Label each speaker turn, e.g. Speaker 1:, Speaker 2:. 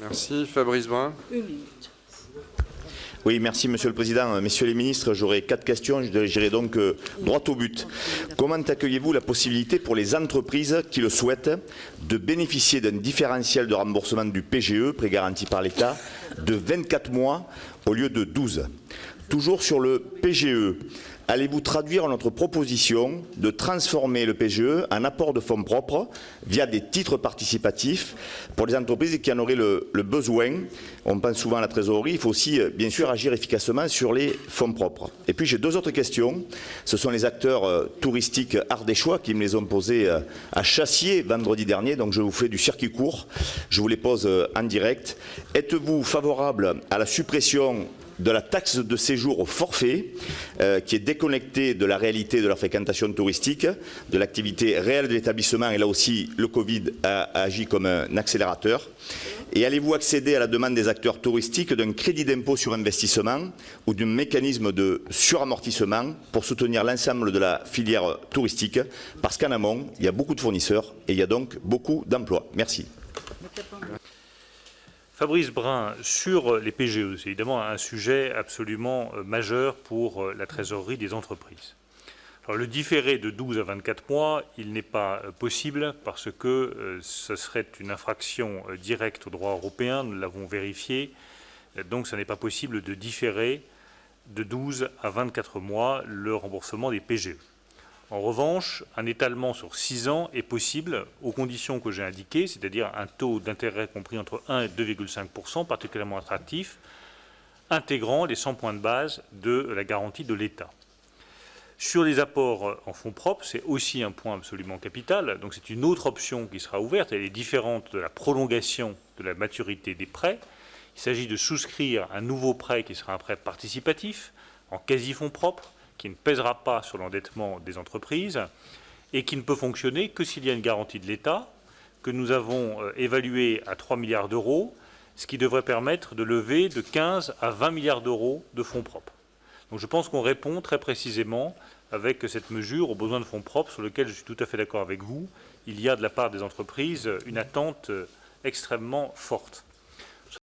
Speaker 1: Merci. Fabrice Brun.
Speaker 2: Une minute.
Speaker 3: Oui, merci Monsieur le Président. Messieurs les ministres, j'aurai 4 questions. J'irai donc droit au but. Comment accueillez-vous la possibilité pour les entreprises qui le souhaitent de bénéficier d'un différentiel de remboursement du PGE, prêt garanti par l'État, de 24 mois au lieu de 12? Toujours sur le PGE, allez-vous traduire notre proposition de transformer le PGE en apport de fonds propres via des titres participatifs pour les entreprises qui en auraient le besoin? On pense souvent à la trésorerie, il faut aussi bien sûr agir efficacement sur les fonds propres. Et puis j'ai 2 autres questions. Ce sont les acteurs touristiques ardéchois qui me les ont posées à Chassier vendredi dernier, donc je vous fais du circuit court. Je vous les pose en direct. Êtes-vous favorable à la suppression de la taxe de séjour au forfait, qui est déconnectée de la réalité de la fréquentation touristique, de l'activité réelle de l'établissement, et là aussi le Covid a agi comme un accélérateur? Et allez-vous accéder à la demande des acteurs touristiques d'un crédit d'impôt sur investissement ou d'un mécanisme de suramortissement pour soutenir l'ensemble de la filière touristique? Parce qu'en amont, il y a beaucoup de fournisseurs et il y a donc beaucoup d'emplois. Merci.
Speaker 4: Fabrice Brun, sur les PGE, c'est évidemment un sujet absolument majeur pour la trésorerie des entreprises. Alors, le différé de 12 à 24 mois, il n'est pas possible parce que ce serait une infraction directe au droit européen, nous l'avons vérifié, donc ce n'est pas possible de différer de 12 à 24 mois le remboursement des PGE. En revanche, un étalement sur 6 ans est possible aux conditions que j'ai indiquées, c'est-à-dire un taux d'intérêt compris entre 1 et 2,5%, particulièrement attractif, intégrant les 100 points de base de la garantie de l'État. Sur les apports en fonds propres, c'est aussi un point absolument capital. Donc c'est une autre option qui sera ouverte. Elle est différente de la prolongation de la maturité des prêts. Il s'agit de souscrire un nouveau prêt qui sera un prêt participatif, en quasi-fonds propres, qui ne pèsera pas sur l'endettement des entreprises et qui ne peut fonctionner que s'il y a une garantie de l'État, que nous avons évaluée à 3 milliards d'euros, ce qui devrait permettre de lever de 15 à 20 milliards d'euros de fonds propres. Donc je pense qu'on répond très précisément avec cette mesure aux besoins de fonds propres sur lesquels je suis tout à fait d'accord avec vous. Il y a de la part des entreprises une attente extrêmement forte.